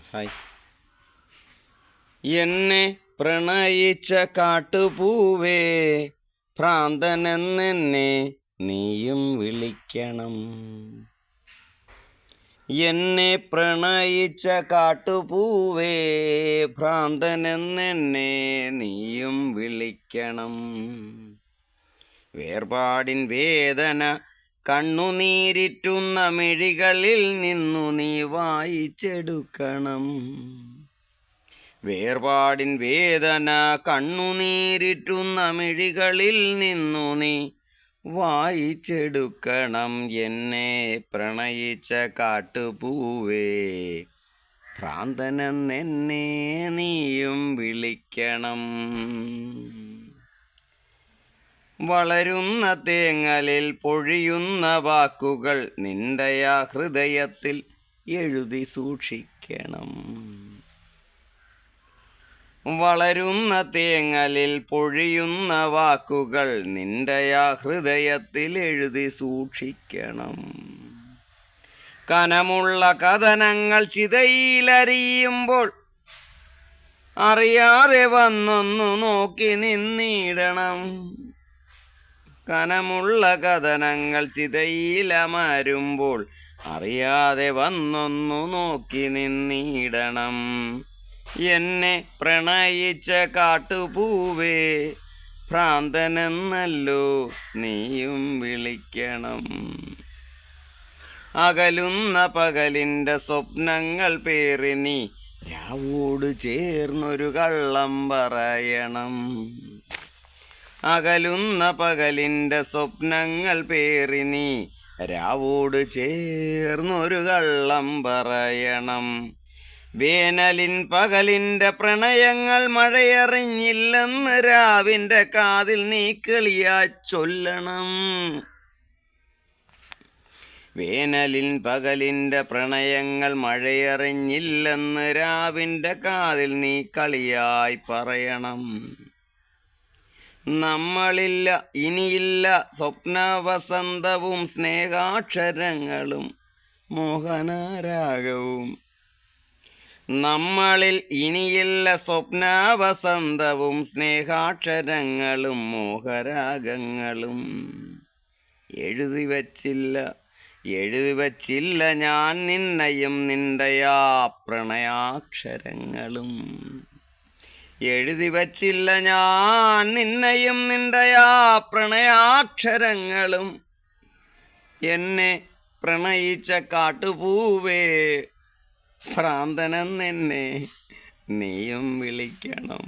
Hi. എന്നെ പ്രണയിച്ച കാട്ടുപൂവേ, ഭ്രാന്തനെന്നെ നീയും വിളിക്കണം. എന്നെ പ്രണയിച്ച കാട്ടുപൂവേ, ഭ്രാന്തനെന്നെ നീയും വിളിക്കണം. വേർപാടിൻ വേദന കണ്ണുനീരിറ്റുന്ന മിഴികളിൽ നിന്നു നീ വായിച്ചെടുക്കണം. വേർപാടിൻ വേദന കണ്ണുനീരിറ്റുന്ന മിഴികളിൽ നിന്നു നീ വായിച്ചെടുക്കണം. എന്നെ പ്രണയിച്ച കാട്ടുപൂവേ, ഭ്രാന്തനെന്നെ നീയും വിളിക്കണം. വളരുന്ന തേങ്ങലിൽ പൊഴിയുന്ന വാക്കുകൾ നിന്റെയാ ഹൃദയത്തിൽ എഴുതി സൂക്ഷിക്കണം. വളരുന്ന തേങ്ങലിൽ പൊഴിയുന്ന വാക്കുകൾ നിന്റെയാ ഹൃദയത്തിൽ എഴുതി സൂക്ഷിക്കണം. കനമുള്ള കഥനങ്ങൾ ചിതയിലരിയുമ്പോൾ അറിയാതെ വന്നൊന്നു നോക്കി നിന്നിടണം. കനമുള്ള കഥനങ്ങൾ ചിതയിലമരുമ്പോൾ അറിയാതെ വന്നൊന്നു നോക്കി നിന്നിടണം. എന്നെ പ്രണയിച്ച കാട്ടുപൂവേ, ഭ്രാന്തനെന്നല്ലോ നീയും വിളിക്കണം. അകലുന്ന പകലിൻ്റെ സ്വപ്നങ്ങൾ പേറി നീ രാവോട് ചേർന്നൊരു കള്ളം പറയണം. അകലുന്ന പകലിൻ്റെ സ്വപ്നങ്ങൾ പേറി നീ രാവോട് ചേർന്നൊരു കള്ളം പറയണം. വേനലിൻ പകലിൻ്റെ പ്രണയങ്ങൾ മഴയറിഞ്ഞില്ലെന്ന് രാവിൻ്റെ കാതിൽ നീ കിളിയാ ചൊല്ലണം. വേനലിൻ പകലിൻ്റെ പ്രണയങ്ങൾ മഴയറിഞ്ഞില്ലെന്ന് രാവിൻ്റെ കാതിൽ നീ കളിയായി പറയണം. നമ്മളില്ല ഇനിയില്ല സ്വപ്നവസന്തവും സ്നേഹാക്ഷരങ്ങളും മോഹനരാഗവും. നമ്മളിൽ ഇനിയില്ല സ്വപ്നവസന്തവും സ്നേഹാക്ഷരങ്ങളും മോഹരാഗങ്ങളും. എഴുതി വച്ചില്ല ഞാൻ നിന്നെയും നിന്റെയാ പ്രണയാക്ഷരങ്ങളും. എഴുതി വച്ചില്ല ഞാൻ നിന്നെയും നിന്റെയാ പ്രണയാക്ഷരങ്ങളും. എന്നെ പ്രണയിച്ച കാട്ടുപൂവേ, ഭ്രാന്തനെന്നെ നീയും വിളിക്കണം.